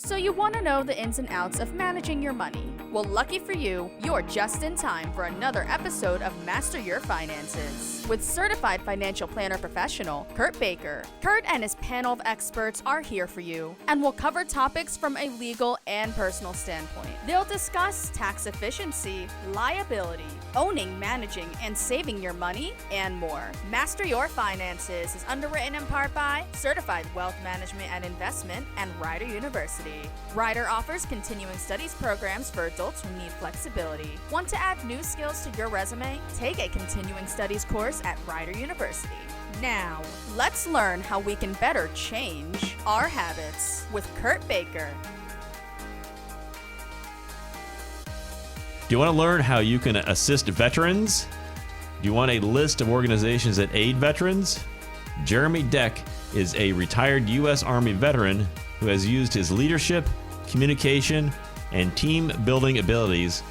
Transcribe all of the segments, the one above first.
So you want to know the ins and outs of managing your money. Well, lucky for you, you're just in time for another episode of Master Your Finances with certified financial planner professional Kurt Baker. Kurt and his panel of experts are here for you and will cover topics from a legal and personal standpoint. They'll discuss tax efficiency, liability, owning, managing, and saving your money, and more. Master Your Finances is underwritten in part by Certified Wealth Management and Investment and Rider University. Rider offers continuing studies programs for adults who need flexibility. Want to add new skills to your resume? Take a continuing studies course at Rider University. Now, let's learn how we can better change our habits with Kurt Baker. Do you want to learn how you can assist veterans? Do you want a list of organizations that aid veterans? Jeremy Deck is a retired U.S. Army veteran who has used his leadership, communication, and team-building abilities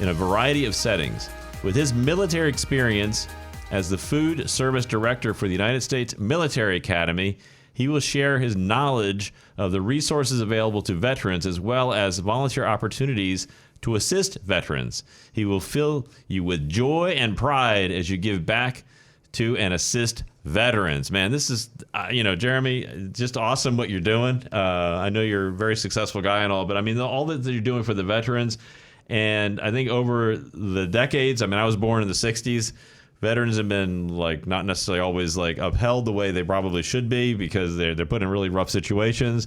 in a variety of settings. With his military experience as the Food Service Director for the United States Military Academy, he will share his knowledge of the resources available to veterans as well as volunteer opportunities to assist veterans. He will fill you with joy and pride as you give back to and assist veterans. Man, this is, Jeremy, just awesome what you're doing. I know you're a very successful guy and all, but I mean, all that you're doing for the veterans. And I think over the decades, I was born in the 60s. Veterans have been not necessarily always upheld the way they probably should be because they're put in really rough situations.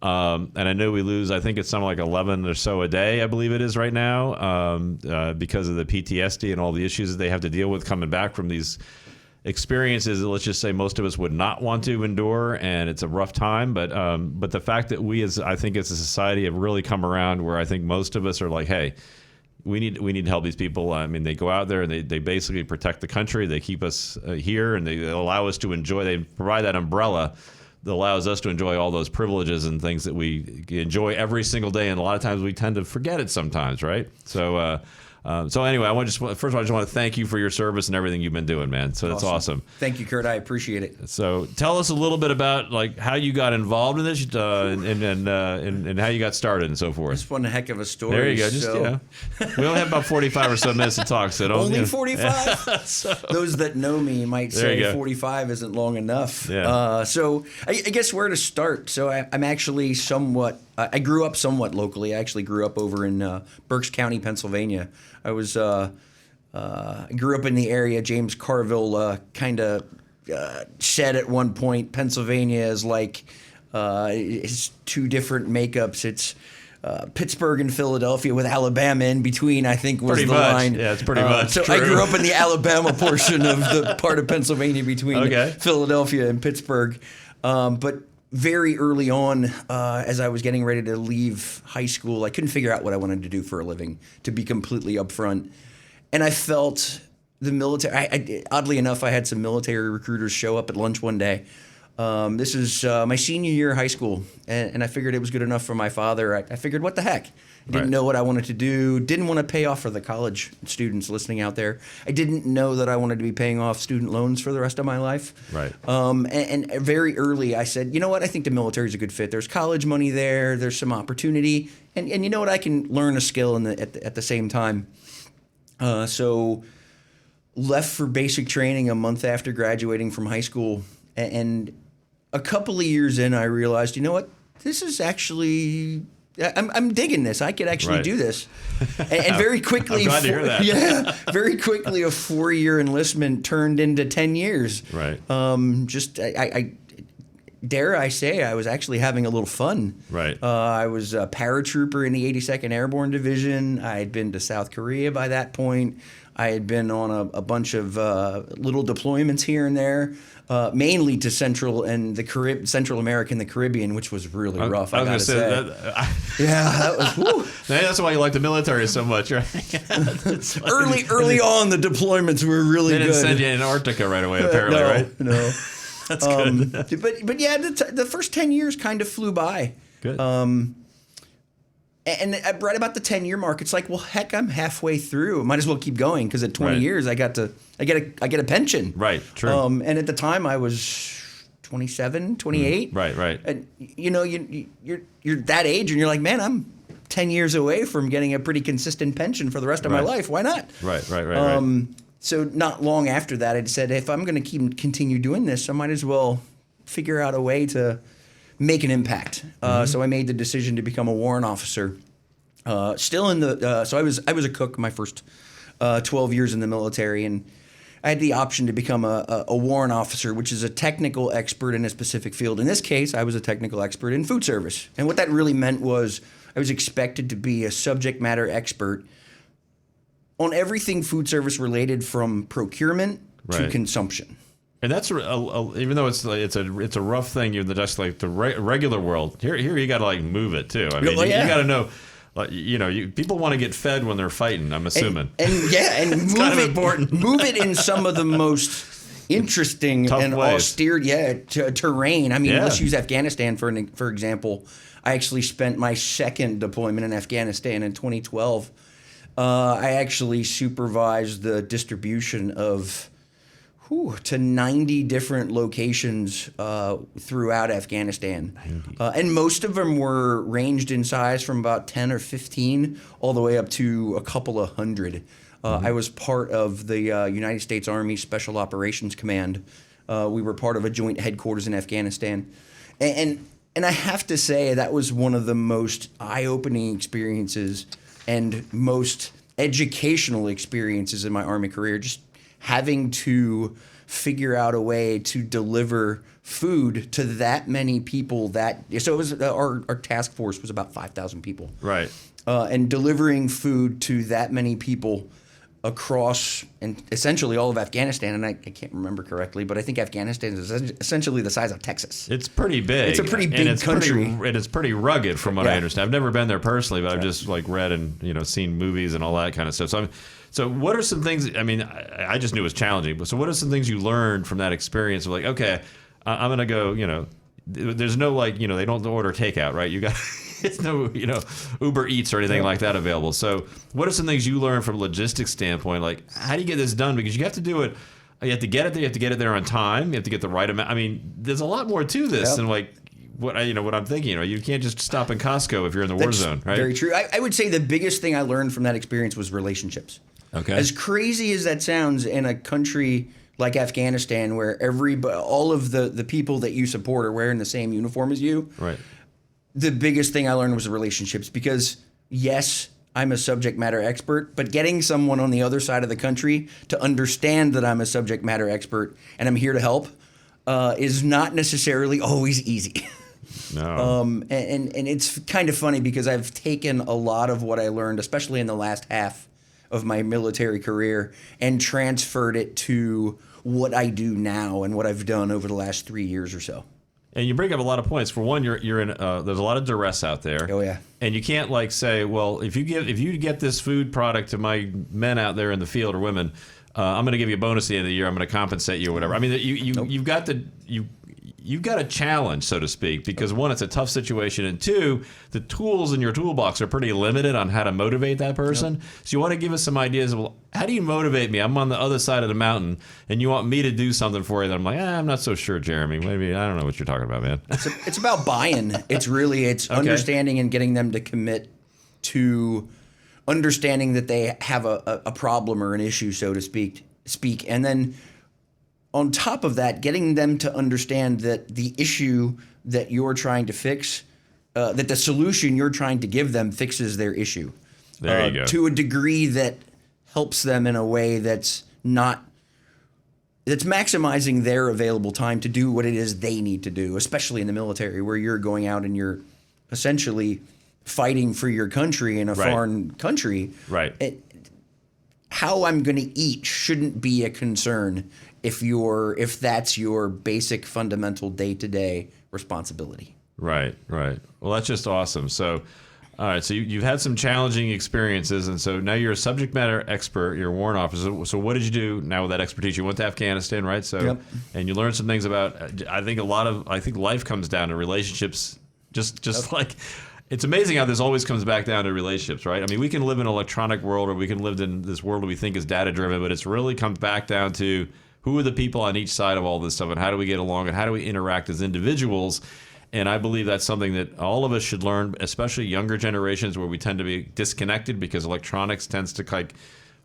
And I know we lose, I think it's something like 11 or so a day, I believe it is right now, because of the PTSD and all the issues that they have to deal with coming back from these experiences that, let's just say, most of us would not want to endure, and it's a rough time. But the fact that we, as a society, have really come around where I think most of us are like, hey, we need to help these people. I mean, they go out there and they basically protect the country. They keep us here, and they allow us to enjoy. They provide that umbrella that allows us to enjoy all those privileges and things that we enjoy every single day. And a lot of times we tend to forget it sometimes, right? So anyway, first of all, I just want to thank you for your service and everything you've been doing, man. So that's awesome. Thank you, Kurt. I appreciate it. So tell us a little bit about how you got involved in this and how you got started and so forth. It's one heck of a story. There you go. We only have about 45 or so minutes to talk. So only 45? Those that know me might say 45 isn't long enough. Yeah. So I guess where to start. So I'm actually I grew up somewhat locally. I actually grew up over in Berks County, Pennsylvania. I grew up in the area. James Carville kind of said at one point, Pennsylvania is it's two different makeups. It's Pittsburgh and Philadelphia with Alabama in between, I think was the line. Yeah, it's pretty much so true. I grew up in the Alabama portion of the part of Pennsylvania between Philadelphia and Pittsburgh. But very early on, as I was getting ready to leave high school, I couldn't figure out what I wanted to do for a living, to be completely upfront. And I felt the military, oddly enough, I had some military recruiters show up at lunch one day. This is my senior year of high school, and I figured it was good enough for my father. I figured, what the heck? I didn't know what I wanted to do, didn't want to pay off for the college students listening out there. I didn't know that I wanted to be paying off student loans for the rest of my life. Right. And very early I said, you know what, I think the military is a good fit. There's college money there, there's some opportunity, and you know what, I can learn a skill at the same time. So left for basic training a month after graduating from high school, and a couple of years in, I realized, you know what, this is actually... I'm digging this. I could actually do this. And very quickly, I'm glad to hear that. Very quickly, a 4-year enlistment turned into 10 years. Right. I dare I say, I was actually having a little fun. Right. I was a paratrooper in the 82nd Airborne Division. I had been to South Korea by that point. I had been on a bunch of little deployments here and there. Mainly to Central America and the Caribbean, which was really rough. I gotta say. That was. Whew. That's why you like the military so much, right? early on, the deployments were really good. They didn't send you in Antarctica right away, apparently, right? No. That's good. But yeah, the first 10 years kind of flew by. Good. And right about the 10-year mark, it's like, well, heck, I'm halfway through. Might as well keep going because at 20 years, I get a pension. Right. True. And at the time, I was 27, 28. Right. And you're that age, and you're like, man, I'm 10 years away from getting a pretty consistent pension for the rest of my life. Why not? Right. So not long after that, I said, if I'm going to continue doing this, I might as well figure out a way to make an impact. So I made the decision to become a warrant officer. So I was a cook my first 12 years in the military, and I had the option to become a warrant officer, which is a technical expert in a specific field. In this case, I was a technical expert in food service. And what that really meant was I was expected to be a subject matter expert on everything food service related, from procurement to consumption. And that's even though it's a rough thing, you're just like the regular world. Here you got to like move it too. I mean, you got to know. People want to get fed when they're fighting, I'm assuming. And it's kind of important. Move it in some of the most interesting tough and ways. austere terrain. I mean, let's use Afghanistan for example. I actually spent my second deployment in Afghanistan in 2012. I actually supervised the distribution of to 90 different locations throughout Afghanistan. And most of them were ranged in size from about 10 or 15 all the way up to a couple of hundred. I was part of the United States Army Special Operations Command. We were part of a joint headquarters in Afghanistan. And I have to say that was one of the most eye-opening experiences and most educational experiences in my Army career, just having to figure out a way to deliver food to that many people. So it was our task force was about 5,000 people. Right. And delivering food to that many people across and essentially all of Afghanistan, and I can't remember correctly, but I think Afghanistan is essentially the size of Texas. It's pretty big. It's a pretty big country. And it's pretty rugged from what I understand. I've never been there personally, but I've just like read and seen movies and all that kind of stuff. So what are some things, I mean, I just knew it was challenging, but so what are some things you learned from that experience of like, okay, I'm going to go, there's no like, they don't order takeout, right? You got, it's no, Uber Eats or anything like that available. So what are some things you learned from a logistics standpoint? Like, how do you get this done? Because you have to do it, you have to get it there, you have to get it there on time, you have to get the right amount. I mean, there's a lot more to this than like, what I'm thinking, you can't just stop in Costco if you're in the war zone, right? Very true. I would say the biggest thing I learned from that experience was relationships. Okay. As crazy as that sounds, in a country like Afghanistan, where all of the people that you support are wearing the same uniform as you, right? The biggest thing I learned was relationships, because yes, I'm a subject matter expert, but getting someone on the other side of the country to understand that I'm a subject matter expert and I'm here to help is not necessarily always easy. No. And it's kind of funny because I've taken a lot of what I learned, especially in the last half of my military career, and transferred it to what I do now and what I've done over the last 3 years or so. And you bring up a lot of points. For one, you're in. There's a lot of duress out there. Oh yeah. And you can't like say, well, if you get this food product to my men out there in the field or women, I'm going to give you a bonus at the end of the year. I'm going to compensate you or whatever. I mean, you've got a challenge, so to speak, because one, it's a tough situation, and two, the tools in your toolbox are pretty limited on how to motivate that person. Yep. So you want to give us some ideas of, well, how do you motivate me? I'm on the other side of the mountain, and you want me to do something for you that I'm like, I'm not so sure, Jeremy. Maybe I don't know what you're talking about, man. It's about buy-in. It's understanding and getting them to commit to understanding that they have a problem or an issue, so to speak, and then on top of that, getting them to understand that the issue that you're trying to fix, that the solution you're trying to give them fixes their issue. There you go. To a degree that helps them in a way that's maximizing their available time to do what it is they need to do, especially in the military, where you're going out and you're essentially fighting for your country in a foreign country. Right. How I'm going to eat shouldn't be a concern if that's your basic fundamental day-to-day responsibility. Right. Well, that's just awesome. So, all right, so you've had some challenging experiences, and so now you're a subject matter expert, you're a warrant officer. So what did you do now with that expertise? You went to Afghanistan, right? So, and you learned some things about, I think life comes down to relationships, just like, it's amazing how this always comes back down to relationships, right? I mean, we can live in an electronic world, or we can live in this world that we think is data-driven, but it's really comes back down to who are the people on each side of all this stuff, and how do we get along, and how do we interact as individuals. And I believe that's something that all of us should learn, especially younger generations where we tend to be disconnected because electronics tends to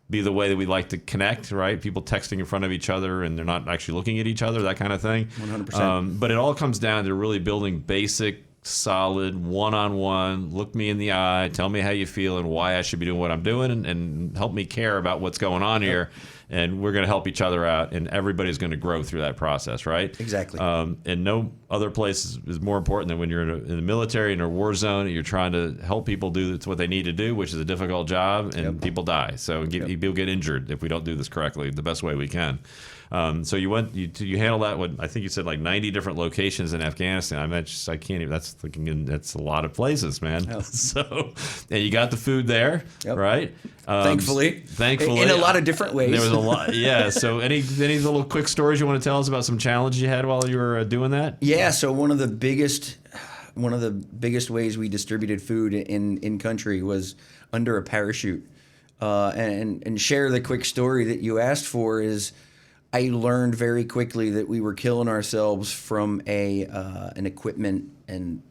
be the way that we like to connect, right? People texting in front of each other and they're not actually looking at each other, that kind of thing. 100%. But it all comes down to really building basic, solid, one-on-one, look me in the eye, tell me how you feel and why I should be doing what I'm doing, and help me care about what's going on here. And we're going to help each other out, and everybody's going to grow through that process, right? Exactly. And no other place is more important than when you're in the military, in a war zone, and you're trying to help people do what they need to do, which is a difficult job, and people die. So people get injured if we don't do this correctly the best way we can. So you handle that. What I think you said, like 90 different locations in Afghanistan. I can't even. That's a lot of places, man. Oh. So, and you got the food there, right? Thankfully, in a lot of different ways. There was a lot, yeah. So, any little quick stories you want to tell us about some challenges you had while you were doing that? Yeah. So one of the biggest ways we distributed food in country was under a parachute. And share the quick story that you asked for is, I learned very quickly that we were killing ourselves from an equipment and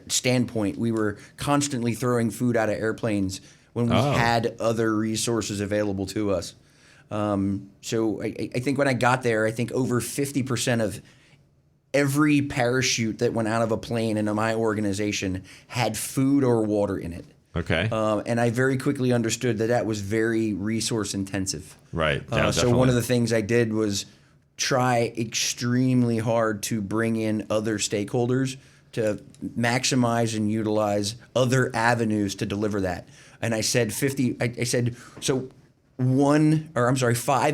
standpoint. We were constantly throwing food out of airplanes when we had other resources available to us. So I think when I got there, I think over 50% of every parachute that went out of a plane in my organization had food or water in it. Okay. And I very quickly understood that was very resource intensive. Right. Yeah, so one of the things I did was try extremely hard to bring in other stakeholders to maximize and utilize other avenues to deliver that. And I said 5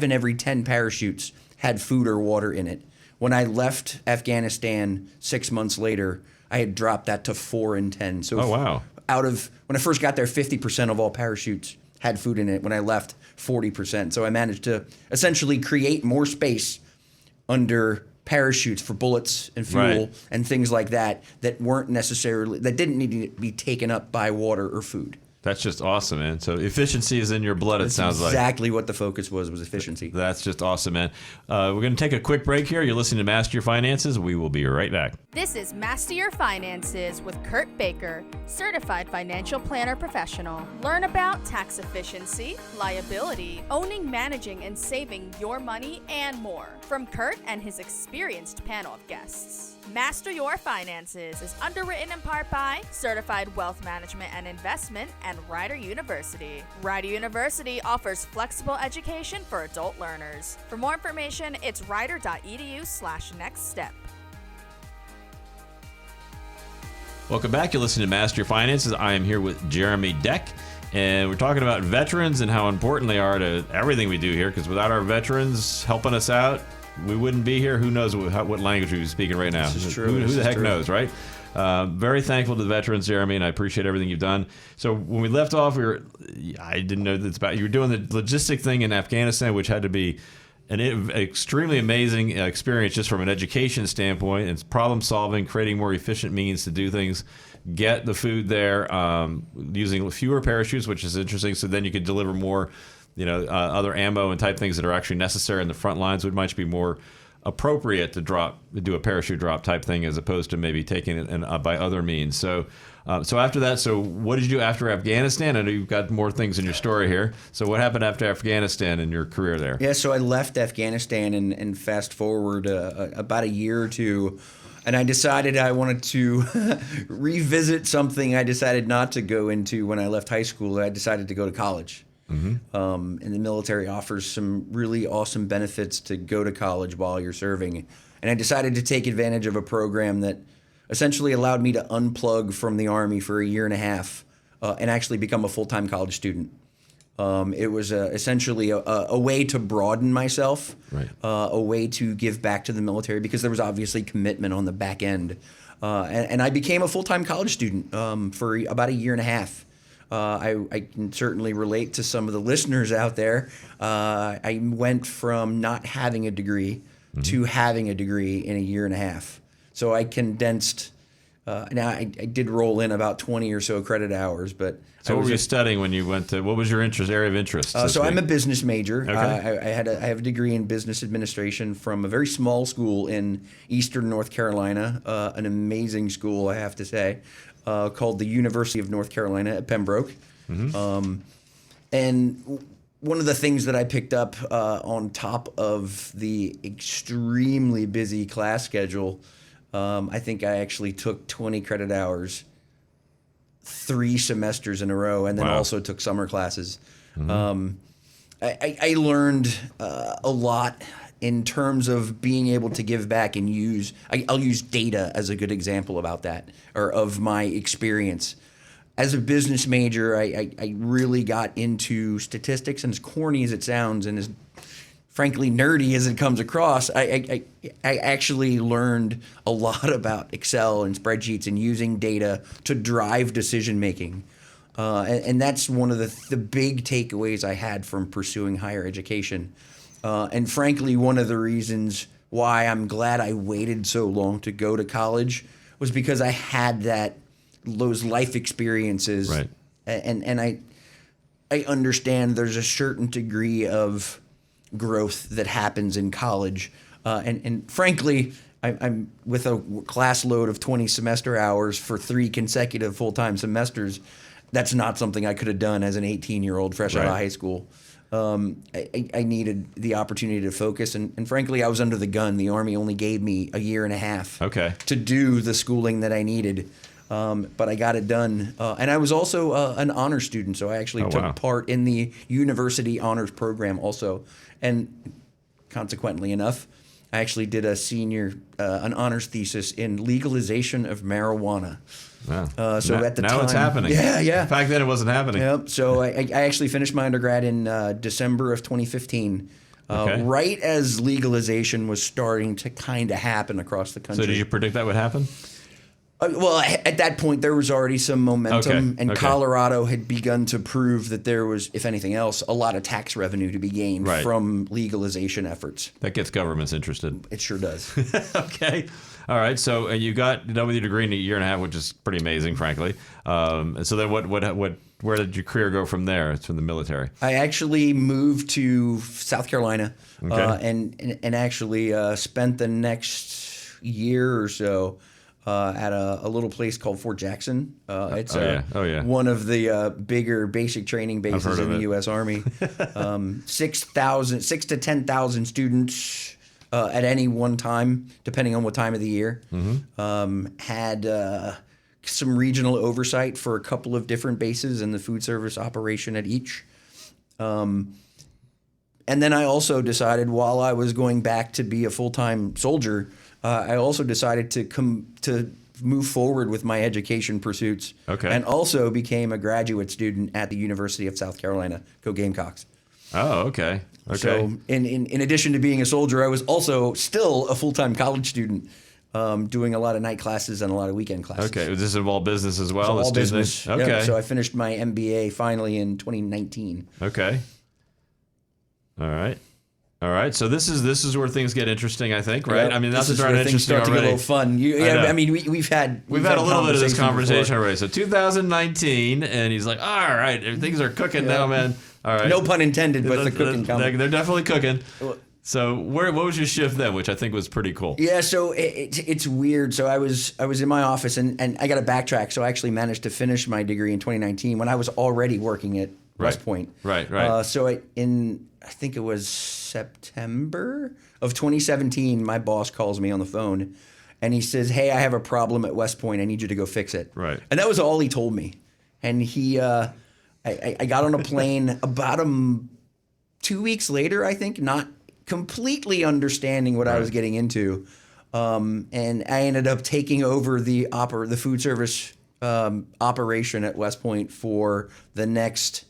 in every 10 parachutes had food or water in it. When I left Afghanistan 6 months later, I had dropped that to 4 in 10. So wow. When I first got there, 50% of all parachutes had food in it. When I left, 40%. So I managed to essentially create more space under parachutes for bullets and fuel and things like that that didn't need to be taken up by water or food. That's just awesome, man. So efficiency is in your blood, it sounds like. Exactly what the focus was efficiency. That's just awesome, man. We're going to take a quick break here. You're listening to Master Your Finances. We will be right back. This is Master Your Finances with Kurt Baker, Certified Financial Planner Professional. Learn about tax efficiency, liability, owning, managing, and saving your money, and more from Kurt and his experienced panel of guests. Master Your Finances is underwritten in part by Certified Wealth Management and Investment and Rider University. Rider University offers flexible education for adult learners. For more information, it's rider.edu/nextstep. Welcome back. You're listening to Master Your Finances. I am here with Jeremy Deck, and we're talking about veterans and how important they are to everything we do here, because without our veterans helping us out, we wouldn't be here. Who knows what language we'd be speaking right now? This is true. Who the heck knows, right? Very thankful to the veterans, Jeremy, and I appreciate everything you've done. So when we left off, I didn't know that you were doing the logistic thing in Afghanistan, which had to be an extremely amazing experience just from an education standpoint. It's problem solving, creating more efficient means to do things, get the food there, using fewer parachutes, which is interesting. So then you could deliver more, other ammo and type things that are actually necessary in the front lines, which might be more appropriate to do a parachute drop type thing as opposed to maybe taking it by other means. So after that, what did you do after Afghanistan? I know you've got more things in your story here. So what happened after Afghanistan in your career there? Yeah, so I left Afghanistan and fast forward about a year or two, and I decided I wanted to revisit something I decided not to go into when I left high school. I decided to go to college. Mm-hmm. And the military offers some really awesome benefits to go to college while you're serving. And I decided to take advantage of a program that essentially allowed me to unplug from the Army for a year and a half and actually become a full-time college student. It was essentially a way to broaden myself, right. A way to give back to the military, because there was obviously commitment on the back end. And I became a full-time college student for about a year and a half. I can certainly relate to some of the listeners out there. I went from not having a degree to having a degree in a year and a half. So I condensed Now, I did roll in about 20 or so credit hours, but... So what were you studying when you went to... What was your area of interest? So I'm a business major. Okay. I have a degree in business administration from a very small school in eastern North Carolina, an amazing school, I have to say, called the University of North Carolina at Pembroke. Mm-hmm. And one of the things that I picked up on top of the extremely busy class schedule, I think I actually took 20 credit hours 3 semesters in a row, and then also took summer classes. Mm-hmm. I learned a lot in terms of being able to give back and I'll use data as a good example about that, or of my experience. As a business major, I really got into statistics, and as corny as it sounds and as frankly nerdy as it comes across, I actually learned a lot about Excel and spreadsheets and using data to drive decision making. And that's one of the big takeaways I had from pursuing higher education. And frankly, one of the reasons why I'm glad I waited so long to go to college was because I had those life experiences. Right. And I understand there's a certain degree of growth that happens in college. And frankly, I'm with a class load of 20 semester hours for 3 consecutive full-time semesters. That's not something I could have done as an 18-year-old fresh out of high school. I needed the opportunity to focus. And frankly, I was under the gun. The Army only gave me a year and a half to do the schooling that I needed. But I got it done. And I was also an honor student, so I actually took part in the university honors program also. And consequently enough, I actually did an honors thesis in legalization of marijuana. Wow. So at the now time, it's happening. Yeah. Back then it wasn't happening. Yep. So I actually finished my undergrad in December of 2015. Right as legalization was starting to kind of happen across the country. So did you predict that would happen? Well, at that point, there was already some momentum, and Colorado had begun to prove that there was, if anything else, a lot of tax revenue to be gained from legalization efforts. That gets governments interested. It sure does. Okay. All right. So you got done with your degree in a year and a half, which is pretty amazing, frankly. So then where did your career go from there? It's from the military. I actually moved to South Carolina and actually spent the next year or so at a little place called Fort Jackson. It's one of the bigger basic training bases in the U.S. Army. 6,000 to 10,000 students at any one time, depending on what time of the year. Mm-hmm. Had some regional oversight for a couple of different bases and the food service operation at each. And then I also decided, while I was going back to be a full-time soldier, I also decided to move forward with my education pursuits. And also became a graduate student at the University of South Carolina. Go Gamecocks. Oh, okay. So in addition to being a soldier, I was also still a full-time college student, doing a lot of night classes and a lot of weekend classes. Okay. Was this involve business as well? All business. Okay. Yeah, so I finished my MBA finally in 2019. Okay. All right, so this is where things get interesting, I think, right? Yeah, I mean, that's where interesting things start already. to get a little fun. I mean, we've had a little bit of this conversation already. So 2019, and he's like, all right, things are cooking now, man. All right, no pun intended, but the cooking coming. They're definitely cooking. So what was your shift then, which I think was pretty cool? Yeah, so it's weird. So I was in my office, and I got to backtrack. So I actually managed to finish my degree in 2019 when I was already working at West Point. Right. So I think it was September of 2017, my boss calls me on the phone, and he says, "Hey, I have a problem at West Point. I need you to go fix it." Right. And that was all he told me. And I got on a plane about 2 weeks later, I think, not completely understanding what I was getting into. And I ended up taking over the food service operation at West Point for the next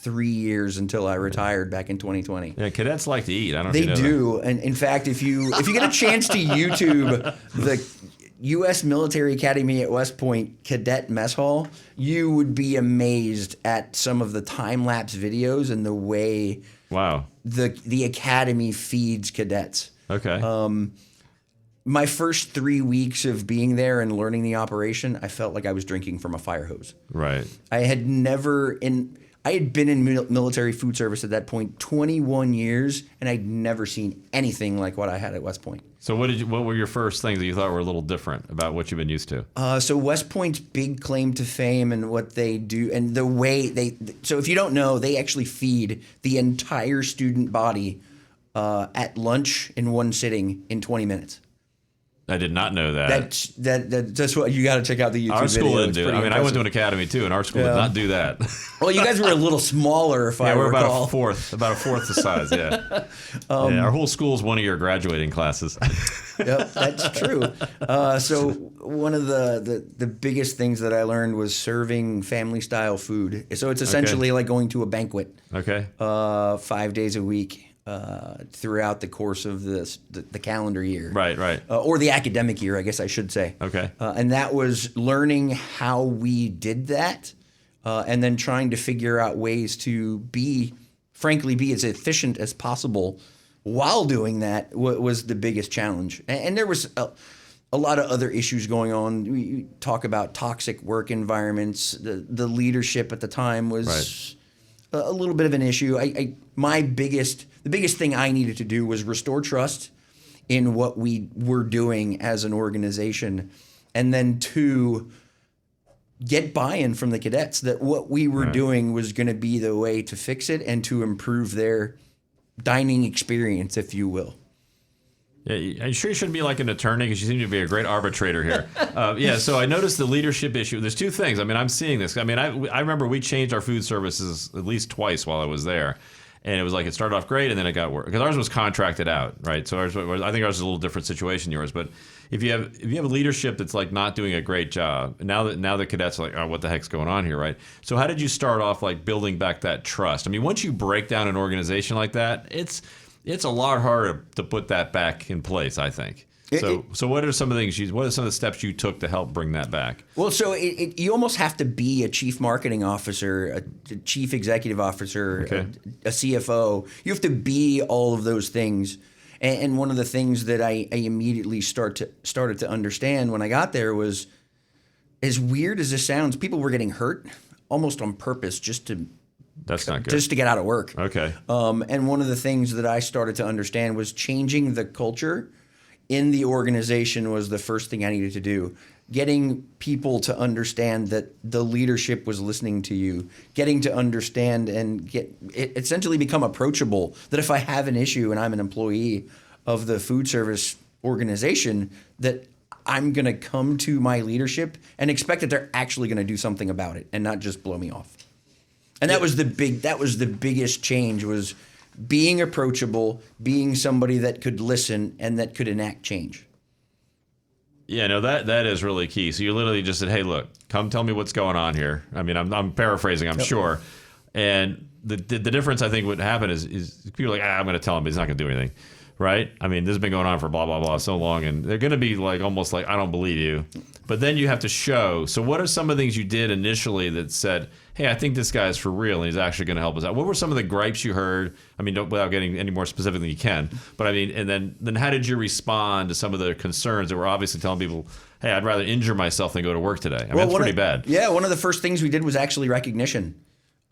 3 years until I retired back in 2020. Yeah, cadets like to eat. I don't know. They do. And in fact, if you get a chance to YouTube the U.S. Military Academy at West Point Cadet Mess Hall, you would be amazed at some of the time-lapse videos and the way the academy feeds cadets. Okay. my first 3 weeks of being there and learning the operation, I felt like I was drinking from a fire hose. Right. I had been in military food service at that point 21 years, and I'd never seen anything like what I had at West Point. So what were your first things that you thought were a little different about what you've been used to? So West Point's big claim to fame and what they do and the way so if you don't know, they actually feed the entire student body at lunch in one sitting in 20 minutes. I did not know that. That's what you got to check out the YouTube our school video. didn't do it. I mean, I went to an academy too, and our school did not do that. Well, you guys were a little smaller, if I we're recall. about a fourth the size. Yeah. Our whole school is one of your graduating classes. Yep, that's true. So one of the biggest things that I learned was serving family style food. So it's essentially like going to a banquet. Okay. 5 days a week. Throughout the course of the calendar year. Right. Or the academic year, I guess I should say. Okay. And that was learning how we did that and then trying to figure out ways to be as efficient as possible while doing that was the biggest challenge. And there was a lot of other issues going on. We talk about toxic work environments. The leadership at the time was a little bit of an issue. The biggest thing I needed to do was restore trust in what we were doing as an organization, and then to get buy-in from the cadets that what we were doing was going to be the way to fix it and to improve their dining experience, if you will. Yeah, I'm sure you shouldn't be like an attorney because you seem to be a great arbitrator here. So I noticed the leadership issue. There's two things. I mean, I'm seeing this. I mean, I remember we changed our food services at least twice while I was there. And it was like it started off great and then it got worse. Because ours was contracted out, right? So I think ours is a little different situation than yours. But if you have a leadership that's like not doing a great job, now the cadets are like, oh, what the heck's going on here, right? So how did you start off like building back that trust? I mean, once you break down an organization like that, it's a lot harder to put that back in place, I think. So what are some of the steps you took to help bring that back? Well, so you almost have to be a chief marketing officer, a chief executive officer, a CFO. You have to be all of those things. And one of the things that I immediately started to understand when I got there was, as weird as this sounds, people were getting hurt almost on purpose That's not good. Just to get out of work. Okay. And one of the things that I started to understand was changing the culture in the organization was the first thing I needed to do. Getting people to understand that the leadership was listening to you, getting to understand and essentially become approachable, that if I have an issue and I'm an employee of the food service organization, that I'm going to come to my leadership and expect that they're actually going to do something about it and not just blow me off. And that was the biggest change, was being approachable, being somebody that could listen and that could enact change. Yeah, no, that is really key. So you literally just said, hey, look, come tell me what's going on here. I mean, I'm paraphrasing, I'm sure. And the difference I think would happen is people are like, I'm going to tell him, but he's not going to do anything. Right? I mean, this has been going on for blah, blah, blah so long, and they're going to be like almost like, I don't believe you. But then you have to show. So what are some of the things you did initially that said, hey, I think this guy is for real and he's actually going to help us out? What were some of the gripes you heard? I mean, without getting any more specific than you can. But I mean, and then how did you respond to some of the concerns that were obviously telling people, hey, I'd rather injure myself than go to work today? I mean, that's pretty bad. Yeah, one of the first things we did was actually recognition.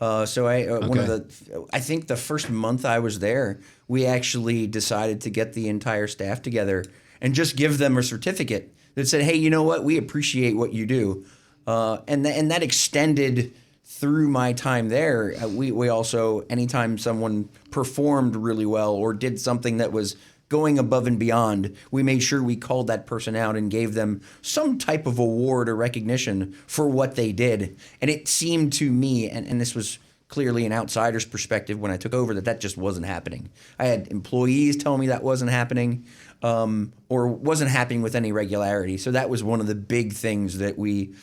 I think the first month I was there, we actually decided to get the entire staff together and just give them a certificate that said, hey, you know what? We appreciate what you do. And that extended through my time there. We also, anytime someone performed really well or did something that was going above and beyond, we made sure we called that person out and gave them some type of award or recognition for what they did. And it seemed to me, and this was clearly an outsider's perspective when I took over, that just wasn't happening. I had employees tell me that wasn't happening, or wasn't happening with any regularity. So that was one of the big things that we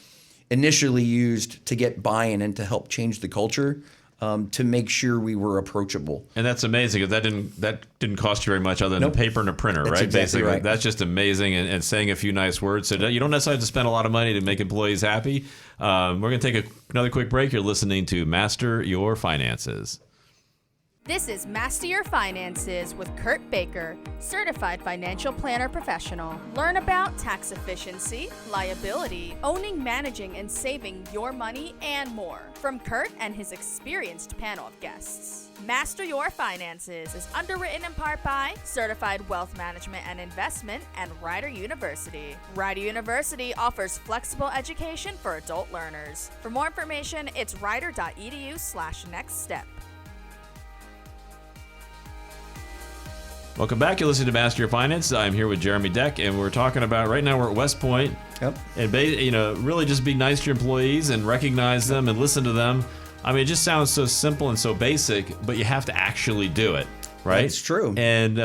initially used to get buy-in and to help change the culture. To make sure we were approachable. And that's amazing. That didn't cost you very much other than paper and a printer, that's right? Exactly Basically, right. That's just amazing. And saying a few nice words. So you don't necessarily have to spend a lot of money to make employees happy. We're going to take another quick break. You're listening to Master Your Finances. This is Master Your Finances with Kurt Baker, Certified Financial Planner Professional. Learn about tax efficiency, liability, owning, managing, and saving your money, and more from Kurt and his experienced panel of guests. Master Your Finances is underwritten in part by Certified Wealth Management and Investment and Rider University. Rider University offers flexible education for adult learners. For more information, it's rider.edu/nextstep. Welcome back. You're listening to Master Your Finance. I'm here with Jeremy Deck, and we're talking about right now we're at West Point. Yep. And really just be nice to your employees and recognize them and listen to them. I mean, it just sounds so simple and so basic, but you have to actually do it, right? That's true. And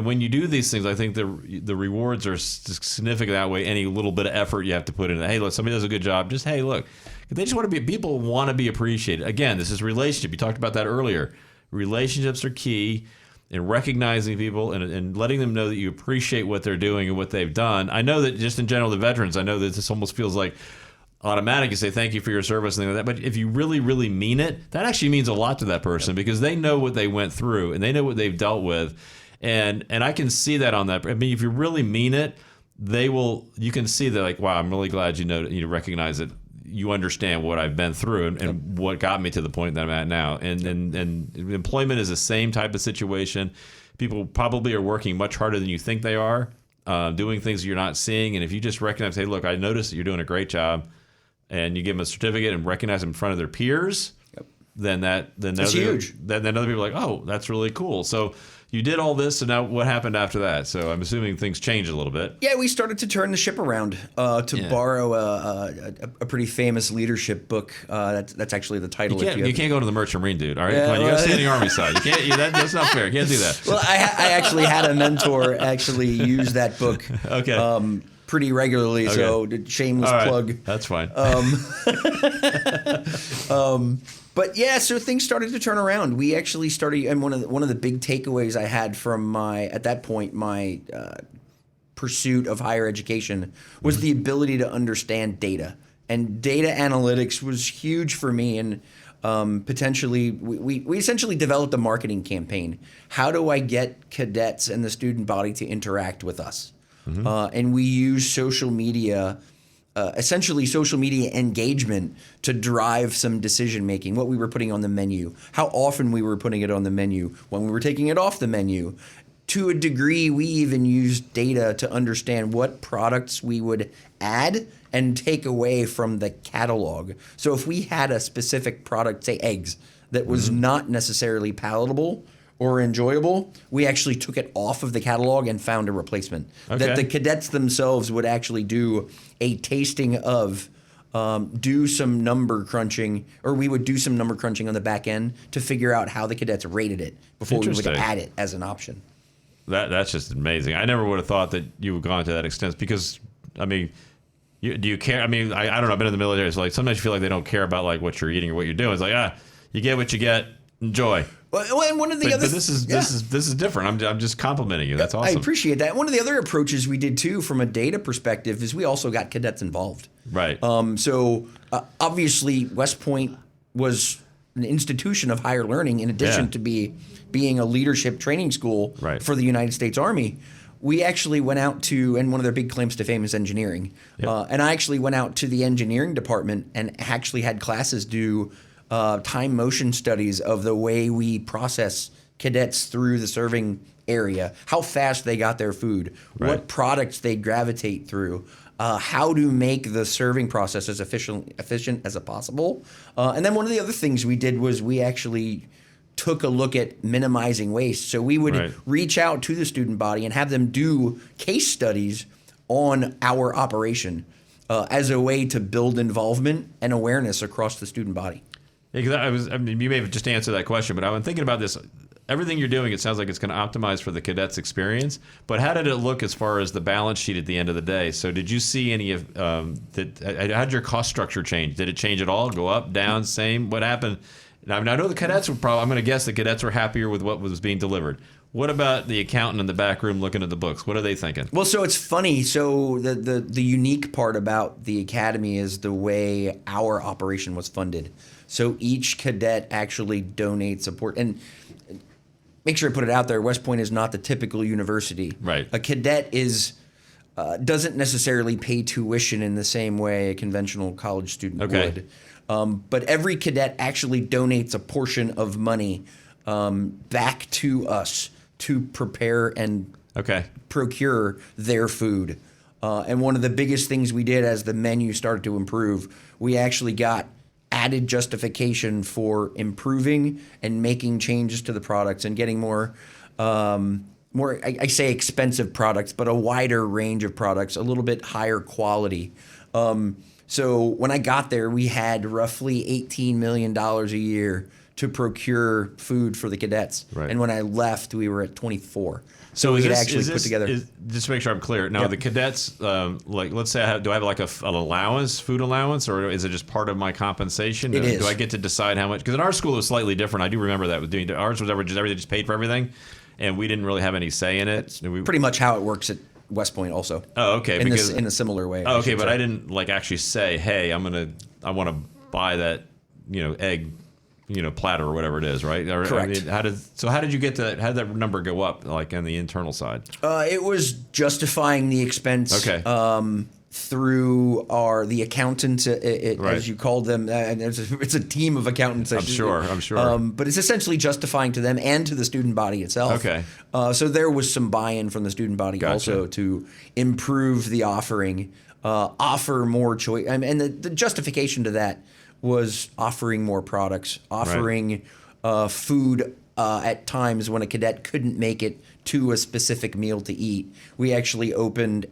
when you do these things, I think the rewards are significant that way. Any little bit of effort you have to put in. Hey, look, somebody does a good job. Just hey, look, they just want to be. People want to be appreciated. Again, this is relationship. You talked about that earlier. Relationships are key. And recognizing people and letting them know that you appreciate what they're doing and what they've done. I know that just in general, the veterans, I know that this almost feels like automatic. You say thank you for your service and things like that. But if you really, really mean it, that actually means a lot to that person because they know what they went through and they know what they've dealt with. And I can see that on that. I mean, if you really mean it, you can see that like, wow, I'm really glad you recognize it. You understand what I've been through and what got me to the point that I'm at now. And employment is the same type of situation. People probably are working much harder than you think they are, doing things you're not seeing. And if you just recognize, hey, look, I noticed that you're doing a great job, and you give them a certificate and recognize them in front of their peers, then that's huge. Then other people are like, oh, that's really cool. So you did all this, and now what happened after that? So I'm assuming things changed a little bit. Yeah, we started to turn the ship around to borrow a pretty famous leadership book. That's actually the title. You can't go to the Merchant Marine, dude. All right, yeah, come on, you got to stay on the Army side. You can't. That's not fair. You can't do that. Well, I actually had a mentor actually use that book. Okay. Pretty regularly, so shameless plug. That's fine. But yeah, so things started to turn around. We actually started, and one of the big takeaways I had from my pursuit of higher education was the ability to understand data. And data analytics was huge for me. And potentially, we essentially developed a marketing campaign. How do I get cadets and the student body to interact with us? Mm-hmm. And we use social media. Essentially social media engagement to drive some decision making, what we were putting on the menu, how often we were putting it on the menu, when we were taking it off the menu. To a degree, we even used data to understand what products we would add and take away from the catalog. So if we had a specific product, say eggs, that was not necessarily palatable or enjoyable, we actually took it off of the catalog and found a replacement. Okay. That the cadets themselves would actually do a tasting of, do some number crunching, or we would do some number crunching on the back end to figure out how the cadets rated it before we would add it as an option. That's just amazing. I never would have thought that you would gone to that extent because, I mean, do you care? I mean, I don't know. I've been in the military, so like sometimes you feel like they don't care about like what you're eating or what you're doing. It's like you get what you get. Enjoy. Well, and one of the other this is different. I'm just complimenting you. That's awesome. I appreciate that. One of the other approaches we did too, from a data perspective, is we also got cadets involved. Right. So obviously, West Point was an institution of higher learning, in addition to being a leadership training school for the United States Army. We actually went out to, and one of their big claims to fame is engineering. Yep. And I actually went out to the engineering department and actually had classes do time motion studies of the way we process cadets through the serving area, how fast they got their food, what products they gravitate through, how to make the serving process as efficient as possible. And then one of the other things we did was we actually took a look at minimizing waste. So we would reach out to the student body and have them do case studies on our operation as a way to build involvement and awareness across the student body. Yeah, because you may have just answered that question, but I've been thinking about this. Everything you're doing, it sounds like it's going to optimize for the cadets' experience. But how did it look as far as the balance sheet at the end of the day? So did you see any of that? How did your cost structure change? Did it change at all? Go up, down, same? What happened? Now, I know the cadets were probably, I'm going to guess the cadets were happier with what was being delivered. What about the accountant in the back room looking at the books? What are they thinking? Well, so it's funny. So the unique part about the academy is the way our operation was funded. So each cadet actually donates a and make sure I put it out there. West Point is not the typical university. Right. A cadet doesn't necessarily pay tuition in the same way a conventional college student would. But every cadet actually donates a portion of money back to us to prepare and procure their food. And one of the biggest things we did as the menu started to improve, we actually got added justification for improving and making changes to the products and getting more I say expensive products, but a wider range of products, a little bit higher quality. So when I got there, we had roughly $18 million a year to procure food for the cadets. Right. And when I left, we were at 24. So we could actually put together. Just to make sure I'm clear. Now, the cadets, like, let's say, do I have like an allowance, food allowance, or is it just part of my compensation? It is. Do I get to decide how much? Because in our school, it was slightly different. I do remember that with doing ours was everything just paid for everything, and we didn't really have any say in it. Pretty much how it works at West Point, also. Oh, okay. In a similar way. Oh, okay, but I didn't like actually say, hey, I want to buy that, egg. Platter or whatever it is, right? Correct. How did you get to? How did that number go up, like on the internal side? It was justifying the expense. Through the accountants, as you called them, and it's a team of accountants. I'm sure. But it's essentially justifying to them and to the student body itself. Okay. So there was some buy-in from the student body also to improve the offering, offer more choice, and the justification to that was offering more products, offering food at times when a cadet couldn't make it to a specific meal to eat. We actually opened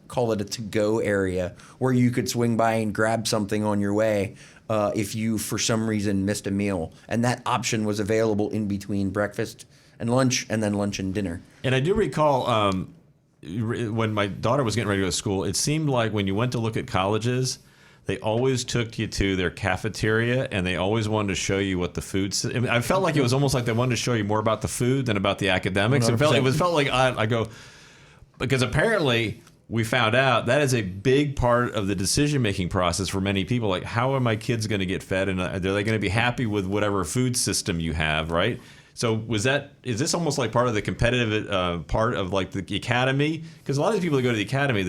call it a to-go area where you could swing by and grab something on your way if you, for some reason, missed a meal. And that option was available in between breakfast and lunch, and then lunch and dinner. And I do recall when my daughter was getting ready to go to school, it seemed like when you went to look at colleges, they always took you to their cafeteria, and they always wanted to show you what the food. I felt like it was almost like they wanted to show you more about the food than about the academics. 100%. It felt like I go, because apparently we found out that is a big part of the decision-making process for many people. Like, how are my kids going to get fed, and are they going to be happy with whatever food system you have, right? So is this almost like part of the competitive part of like the academy? Because a lot of the people that go to the academy,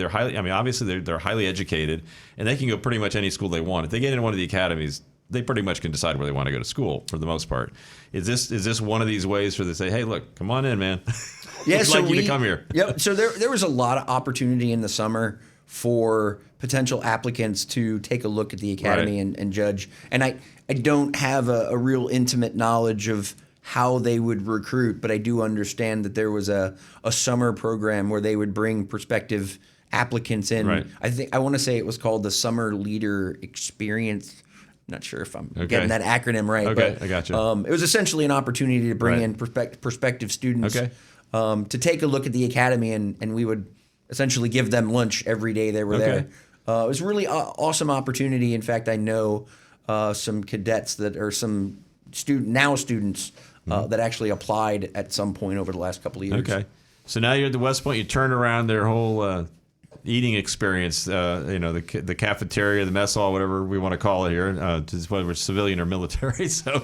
obviously they're highly educated, and they can go pretty much any school they want. If they get into one of the academies, they pretty much can decide where they want to go to school for the most part. Is this one of these ways where they say, hey, look, come on in, man. Yeah, We'd so like you to come here. Yep. So there was a lot of opportunity in the summer for potential applicants to take a look at the academy and judge. And I don't have a real intimate knowledge of how they would recruit, but I do understand that there was a summer program where they would bring prospective applicants in. Right. I want to say it was called the Summer Leader Experience. I'm not sure if I'm getting that acronym right. Okay, but, I got you. It was essentially an opportunity to bring in prospective students to take a look at the academy, and we would essentially give them lunch every day they were there. It was a really awesome opportunity. In fact, I know some cadets that are some students that actually applied at some point over the last couple of years. Okay. So now you're at the West Point. You turn around their whole eating experience, the cafeteria, the mess hall, whatever we want to call it here, whether it's civilian or military. So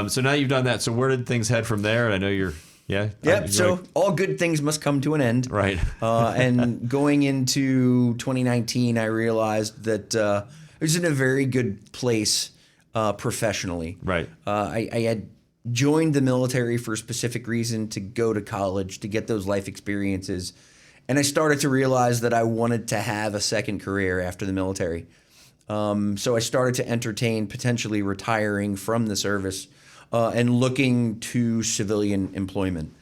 so now you've done that. So where did things head from there? I know you're, so all good things must come to an end. Right. And going into 2019, I realized that I was in a very good place professionally. Right. I had joined the military for a specific reason, to go to college, to get those life experiences. And I started to realize that I wanted to have a second career after the military. So I started to entertain potentially retiring from the service and looking to civilian employment.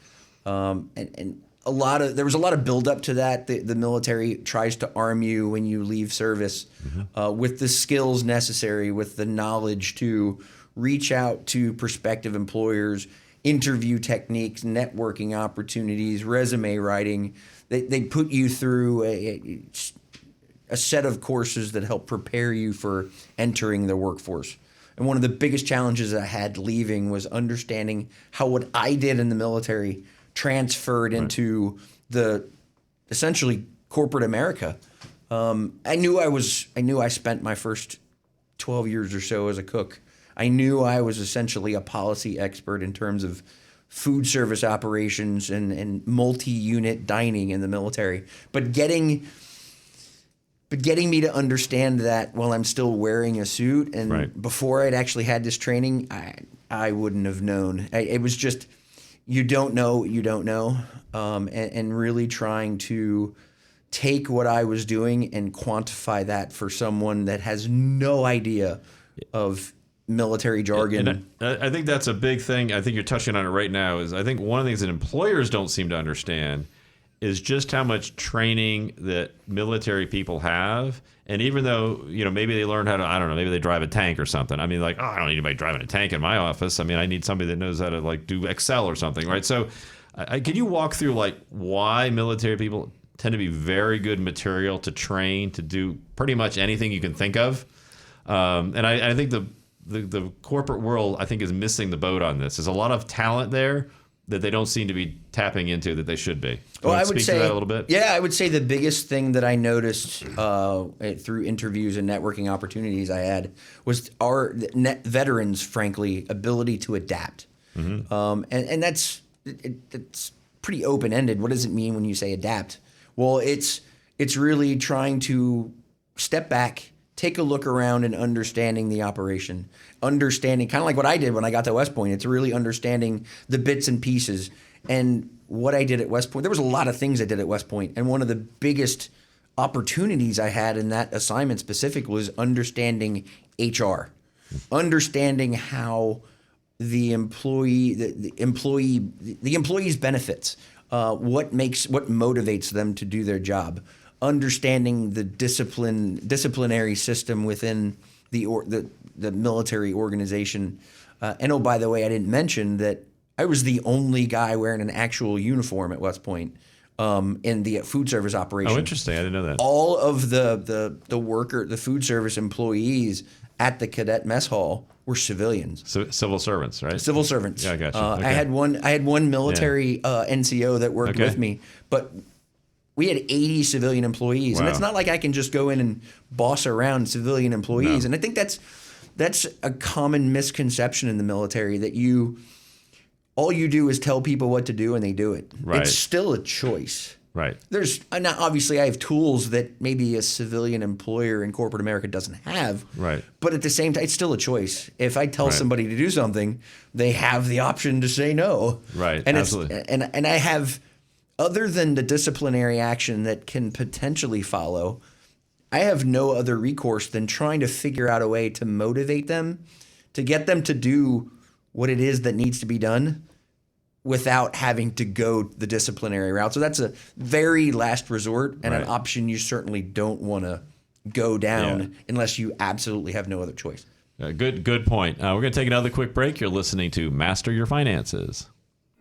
And there was a lot of buildup to that. The military tries to arm you when you leave service with the skills necessary, with the knowledge to reach out to prospective employers, interview techniques, networking opportunities, resume writing. They put you through a set of courses that help prepare you for entering the workforce. And one of the biggest challenges I had leaving was understanding how what I did in the military transferred into the essentially corporate America. I knew I spent my first 12 years or so as a cook. I knew I was essentially a policy expert in terms of food service operations and multi-unit dining in the military. But getting me to understand that while I'm still wearing a suit and before I'd actually had this training, I wouldn't have known. It was just, you don't know what you don't know, and really trying to take what I was doing and quantify that for someone that has no idea of military jargon. And I think that's a big thing. I think you're touching on it right now. Is I think one of the things that employers don't seem to understand is just how much training that military people have. And even though, maybe they learned how to, I don't know, maybe they drive a tank or something. I mean, like, I don't need anybody driving a tank in my office. I mean, I need somebody that knows how to like do Excel or something, right? So can you walk through like why military people tend to be very good material to train to do pretty much anything you can think of? And I think the corporate world, I think, is missing the boat on this. There's a lot of talent there that they don't seem to be tapping into that they should be. Well, I would speak say to that a little bit? Yeah, I would say the biggest thing that I noticed through interviews and networking opportunities I had was our veterans, frankly, ability to adapt. Mm-hmm. And that's it's pretty open-ended. What does it mean when you say adapt? Well, it's really trying to step back, take a look around and understanding the operation, understanding kind of like what I did when I got to West Point. It's really understanding the bits and pieces. And what I did at West Point, there was a lot of things I did at West Point. And one of the biggest opportunities I had in that assignment specific was understanding HR, understanding how the employee's benefits, what motivates them to do their job, understanding the disciplinary system within the military organization. And oh, by the way, I didn't mention that I was the only guy wearing an actual uniform at West Point in the food service operation. Oh, interesting. I didn't know that. All of the food service employees at the cadet mess hall were civilians. So, civil servants, right? Civil servants. Yeah, I got you. Okay. I had one military NCO that worked with me, but we had 80 civilian employees. Wow. And it's not like I can just go in and boss around civilian employees. No. And I think that's a common misconception in the military, that all you do is tell people what to do and they do it. Right. It's still a choice. Right. Now, obviously, I have tools that maybe a civilian employer in corporate America doesn't have. Right. But at the same time, it's still a choice. If I tell somebody to do something, they have the option to say no. Right. And Absolutely. And I have, other than the disciplinary action that can potentially follow, I have no other recourse than trying to figure out a way to motivate them, to get them to do what it is that needs to be done without having to go the disciplinary route. So that's a very last resort and an option you certainly don't want to go down unless you absolutely have no other choice. Good point. We're going to take another quick break. You're listening to Master Your Finances.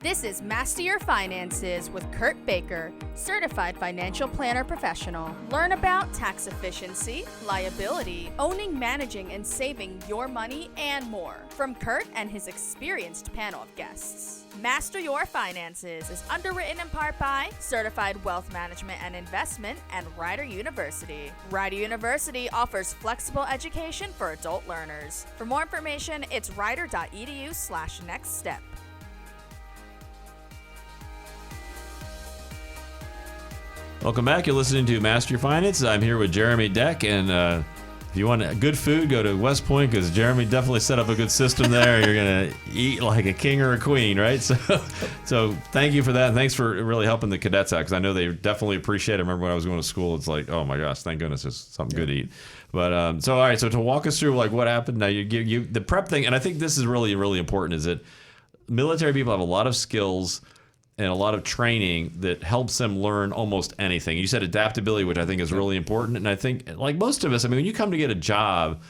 This is Master Your Finances with Kurt Baker, Certified Financial Planner Professional. Learn about tax efficiency, liability, owning, managing, and saving your money, and more from Kurt and his experienced panel of guests. Master Your Finances is underwritten in part by Certified Wealth Management and Investment and Rider University. Rider University offers flexible education for adult learners. For more information, it's rider.edu/nextstep. Welcome back. You're listening to Master Your Finances. I'm here with Jeremy Deck, and if you want good food, go to West Point, because Jeremy definitely set up a good system there. You're gonna eat like a king or a queen, right? So thank you for that. And thanks for really helping the cadets out, because I know they definitely appreciate it. I remember when I was going to school, it's like, oh my gosh, thank goodness there's something good to eat. But all right, so to walk us through like what happened now, you the prep thing, and I think this is really really important, is that military people have a lot of skills and a lot of training that helps them learn almost anything. You said adaptability, which I think is really important. And I think, like most of us, I mean, when you come to get a job,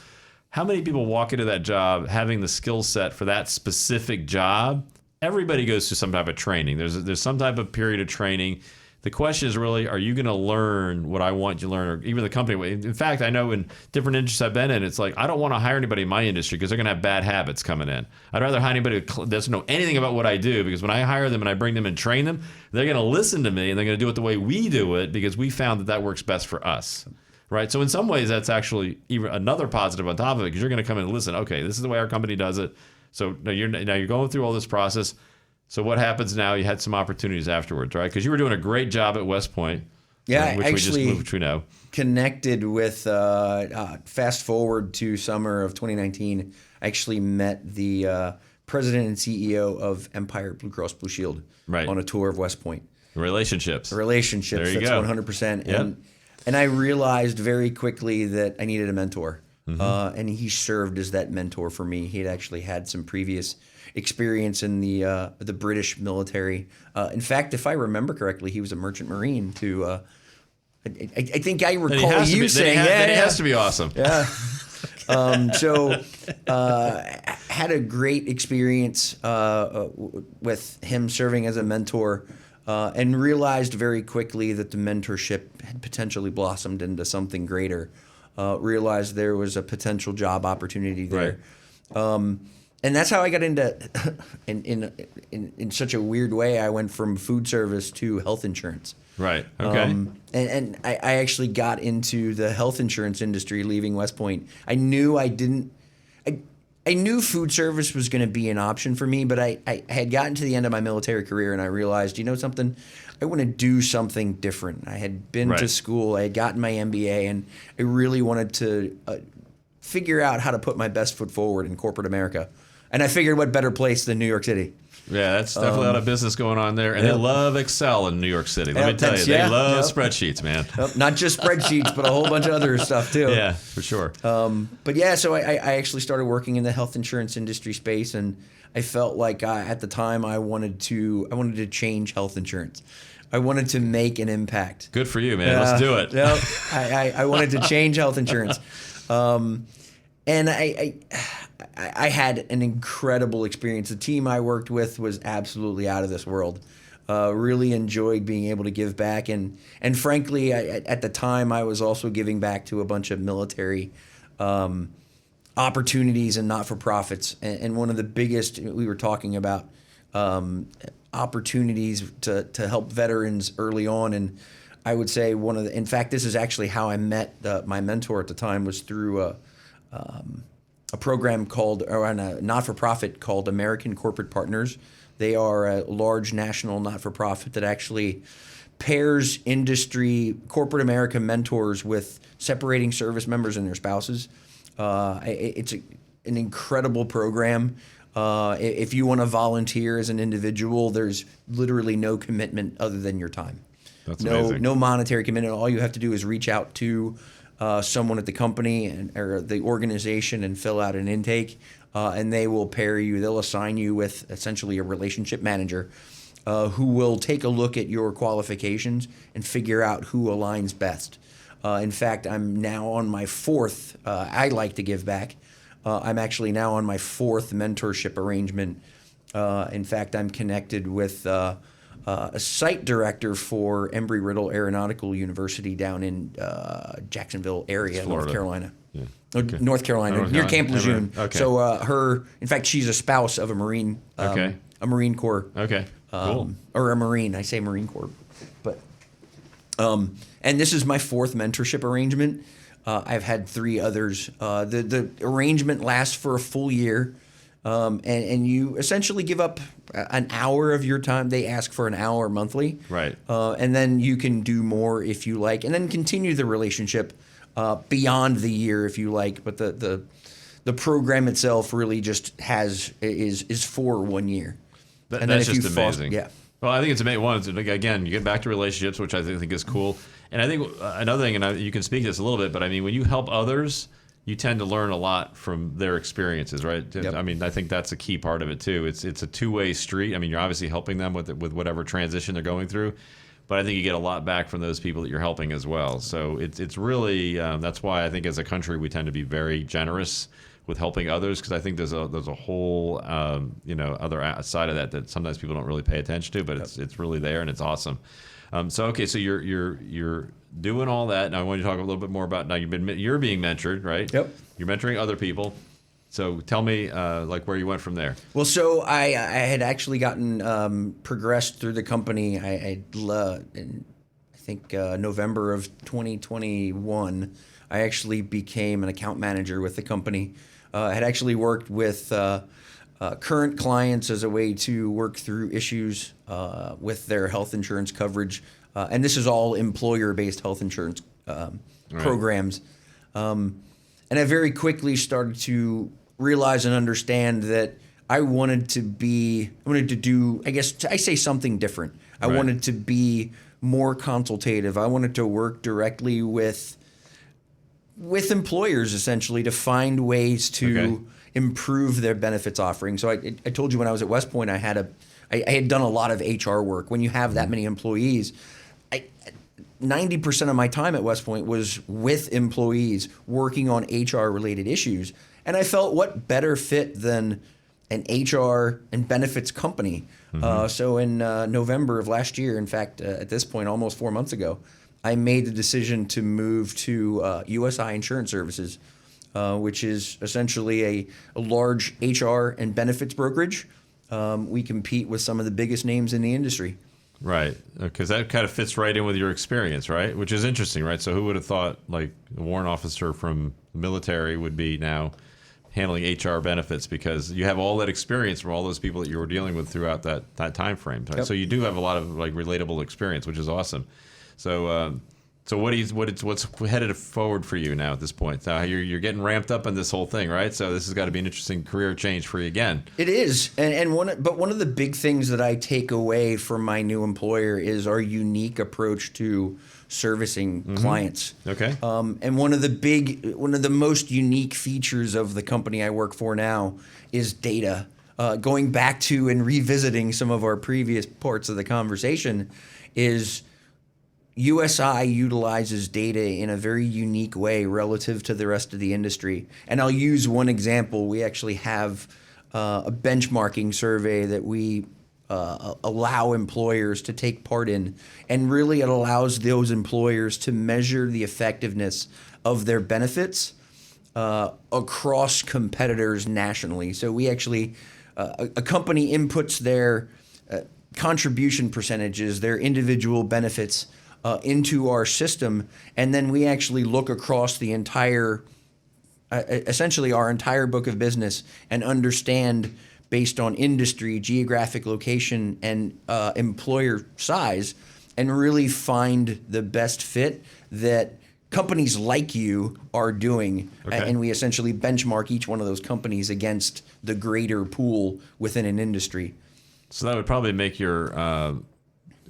how many people walk into that job having the skill set for that specific job? Everybody goes through some type of training. There's some type of period of training. The question is really, are you going to learn what I want you to learn, or even the company? In fact, I know in different industries I've been in, it's like, I don't want to hire anybody in my industry because they're going to have bad habits coming in. I'd rather hire anybody who doesn't know anything about what I do, because when I hire them and I bring them and train them, they're going to listen to me and they're going to do it the way we do it, because we found that works best for us. Right. So in some ways, that's actually even another positive on top of it, because you're going to come in and listen. Okay, this is the way our company does it. So now you're going through all this process. So what happens now? You had some opportunities afterwards, right? Because you were doing a great job at West Point. Yeah, which actually which we know. Connected with, fast forward to summer of 2019, I actually met the president and CEO of Empire Blue Cross Blue Shield on a tour of West Point. Relationships. There you go. 100%. Yep. And I realized very quickly that I needed a mentor. And he served as that mentor for me. He had actually had some previous experience in the British military. In fact, if I remember correctly, he was a merchant marine too. I think I recall you saying that. It has to be awesome. Yeah. Had a great experience with him serving as a mentor, and realized very quickly that the mentorship had potentially blossomed into something greater. Realized there was a potential job opportunity there. Right. And that's how I got into, in such a weird way, I went from food service to health insurance. Right. Okay. And I actually got into the health insurance industry leaving West Point. I knew I knew food service was going to be an option for me, but I had gotten to the end of my military career and I realized, you know something? I want to do something different. I had been to school, I had gotten my MBA, and I really wanted to figure out how to put my best foot forward in corporate America. And I figured what better place than New York City. Yeah, that's definitely a lot of business going on there. And they love Excel in New York City. Let me tell you, they love spreadsheets, man. Not just spreadsheets, but a whole bunch of other stuff too. Yeah, for sure. But yeah, so I actually started working in the health insurance industry space, and I felt like at the time I wanted to change health insurance. I wanted to make an impact. Good for you, man. Let's do it. Yeah, I wanted to change health insurance. And I had an incredible experience. The team I worked with was absolutely out of this world. Really enjoyed being able to give back. And frankly, at the time, I was also giving back to a bunch of military opportunities and not-for-profits. And one of the biggest, we were talking about opportunities to help veterans early on. And I would say in fact, this is actually how I met my mentor at the time, was through a program a not-for-profit called American Corporate Partners. They are a large national not-for-profit that actually pairs industry, corporate America mentors with separating service members and their spouses. It's an incredible program. If you want to volunteer as an individual, there's literally no commitment other than your time. That's amazing. No monetary commitment. All you have to do is reach out to someone at the company or the organization and fill out an intake, and they will pair you. They'll assign you with essentially a relationship manager who will take a look at your qualifications and figure out who aligns best. In fact, I'm now on my fourth. I like to give back. I'm actually now on my fourth mentorship arrangement. In fact, I'm connected with a site director for Embry-Riddle Aeronautical University down in Jacksonville area, North Carolina. Yeah. Okay. North Carolina, near Camp Lejeune. Okay. So in fact, she's a spouse of a Marine. A Marine Corps. Okay. Cool. Or a Marine. I say Marine Corps, but and this is my fourth mentorship arrangement. I've had 3 others. The arrangement lasts for a full year. And you essentially give up an hour of your time. They ask for an hour monthly. Right. And then you can do more if you like, and then continue the relationship beyond the year if you like. But the program itself really just is for 1 year. And that's just amazing. Yeah. Well, I think it's amazing. One, again, you get back to relationships, which I think is cool. And I think another thing, and you can speak to this a little bit, but I mean, when you help others, you tend to learn a lot from their experiences, right? Yep. I mean, I think that's a key part of it too. It's a two-way street. I mean, you're obviously helping them with whatever transition they're going through, but I think you get a lot back from those people that you're helping as well. So it's really that's why I think as a country we tend to be very generous with helping others, because I think there's a whole other side of that sometimes people don't really pay attention to, but it's really there and it's awesome. So you're doing all that. Now I want you to talk a little bit more about, now you're being mentored, right? Yep. You're mentoring other people. So tell me, like, where you went from there. Well, so I had actually gotten progressed through the company. In I think November of 2021, I actually became an account manager with the company. I had actually worked with current clients as a way to work through issues with their health insurance coverage. And this is all employer-based health insurance programs. And I very quickly started to realize and understand that I wanted to do, I guess, I say something different. I wanted to be more consultative. I wanted to work directly with employers, essentially, to find ways to improve their benefits offering. So I told you when I was at West Point, I had done a lot of HR work. When you have that many employees, 90% of my time at West Point was with employees working on HR-related issues. And I felt, what better fit than an HR and benefits company? So in November of last year, in fact, at this point, almost 4 months ago, I made the decision to move to USI Insurance Services, which is essentially a large HR and benefits brokerage. We compete with some of the biggest names in the industry. Right, because that kind of fits right in with your experience, right? Which is interesting, right? So who would have thought, like, a warrant officer from the military would be now handling HR benefits, because you have all that experience from all those people that you were dealing with throughout that time frame. Right? Yep. So you do have a lot of, like, relatable experience, which is awesome. So what's headed forward for you now at this point? You're getting ramped up on this whole thing, right? So this has got to be an interesting career change for you again. It is, but one of the big things that I take away from my new employer is our unique approach to servicing clients. Okay. And one of the most unique features of the company I work for now is data. Going back to and revisiting some of our previous parts of the conversation, is USI utilizes data in a very unique way relative to the rest of the industry. And I'll use one example. We actually have a benchmarking survey that we allow employers to take part in. And really it allows those employers to measure the effectiveness of their benefits across competitors nationally. So we actually, a company inputs their contribution percentages, their individual benefits, into our system, and then we actually look across the entire, essentially our entire book of business, and understand, based on industry, geographic location, and employer size, and really find the best fit that companies like you are doing. Okay. And we essentially benchmark each one of those companies against the greater pool within an industry. So that would probably make your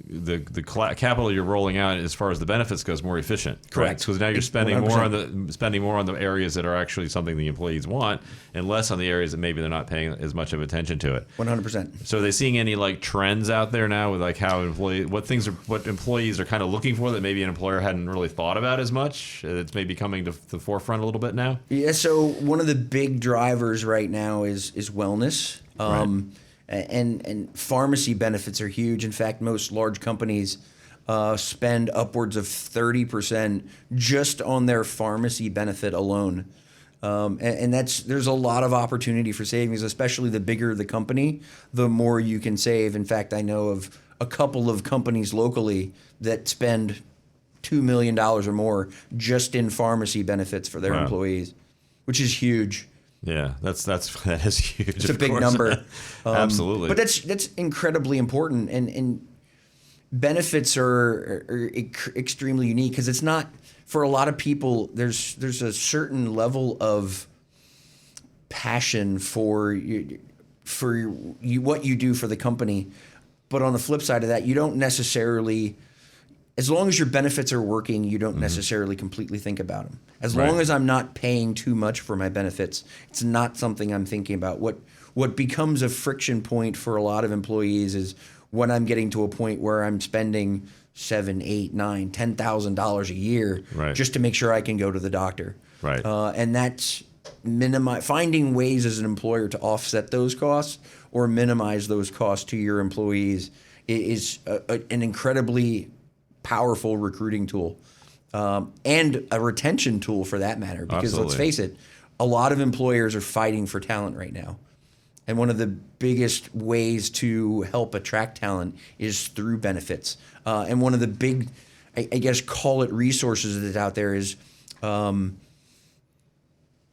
the capital you're rolling out as far as the benefits goes more efficient. Correct. Because now you're spending 100%. more on the areas that are actually something the employees want, and less on the areas that maybe they're not paying as much of attention to it. 100%. So are they seeing any, like, trends out there now with, like, how what employees are kind of looking for that maybe an employer hadn't really thought about as much? It's maybe coming to the forefront a little bit now. Yeah. So one of the big drivers right now is wellness. Right. And pharmacy benefits are huge. In fact, most large companies spend upwards of 30% just on their pharmacy benefit alone. And there's a lot of opportunity for savings, especially the bigger the company, the more you can save. In fact, I know of a couple of companies locally that spend $2 million or more just in pharmacy benefits for their employees, which is huge. Yeah, that is huge. It's a big number. Absolutely. But that's incredibly important, and benefits are extremely unique, because it's not, for a lot of people, there's a certain level of passion for what you do for the company, but on the flip side of that, you don't necessarily, as long as your benefits are working, you don't necessarily completely think about them. As long as I'm not paying too much for my benefits, it's not something I'm thinking about. What becomes a friction point for a lot of employees is when I'm getting to a point where I'm spending $7,000, $8,000, $9,000, $10,000 a year just to make sure I can go to the doctor. Right. And that's finding ways as an employer to offset those costs or minimize those costs to your employees is an incredibly powerful recruiting tool, and a retention tool for that matter. Because Absolutely. let's face it, a lot of employers are fighting for talent right now. And one of the biggest ways to help attract talent is through benefits. And one of the big, I guess, call it resources that's out there is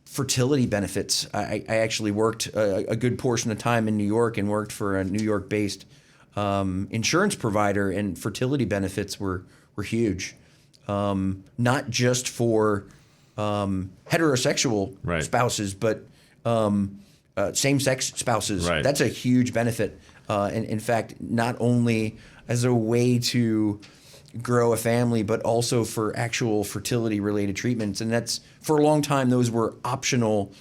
fertility benefits. I actually worked a good portion of time in New York and worked for a New York-based insurance provider, and fertility benefits were huge. Not just for heterosexual spouses, but same-sex spouses. Right. That's a huge benefit. And in fact, not only as a way to grow a family, but also for actual fertility-related treatments. And that's, for a long time, those were optional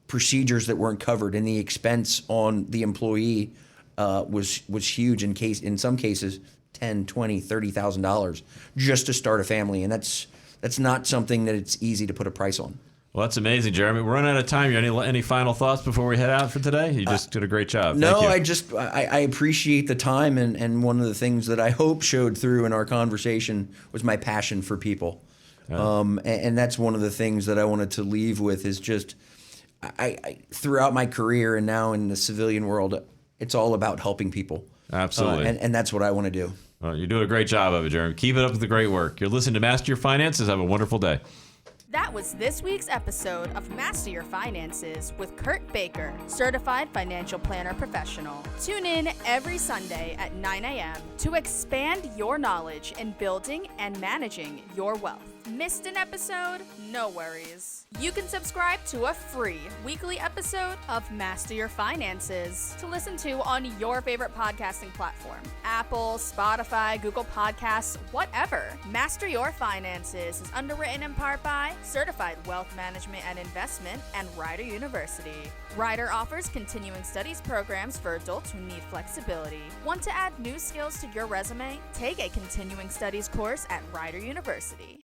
procedures that weren't covered, and the expense on the employee was huge. In some cases, $10,000, $20,000, $30,000 just to start a family, and that's not something that it's easy to put a price on. Well, that's amazing, Jeremy. We're running out of time. Any final thoughts before we head out for today? You just did a great job. No, Thank you. I appreciate the time, and one of the things that I hope showed through in our conversation was my passion for people. And that's one of the things that I wanted to leave with is just, I throughout my career and now in the civilian world, it's all about helping people. Absolutely. And that's what I want to do. Well, you're doing a great job of it, Jeremy. Keep it up with the great work. You're listening to Master Your Finances. Have a wonderful day. That was this week's episode of Master Your Finances with Kurt Baker, Certified Financial Planner Professional. Tune in every Sunday at 9 a.m. to expand your knowledge in building and managing your wealth. Missed an episode? No worries. You can subscribe to a free weekly episode of Master Your Finances to listen to on your favorite podcasting platform. Apple, Spotify, Google Podcasts, whatever. Master Your Finances is underwritten in part by Certified Wealth Management and Investment and Rider University. Rider offers continuing studies programs for adults who need flexibility. Want to add new skills to your resume? Take a continuing studies course at Rider University.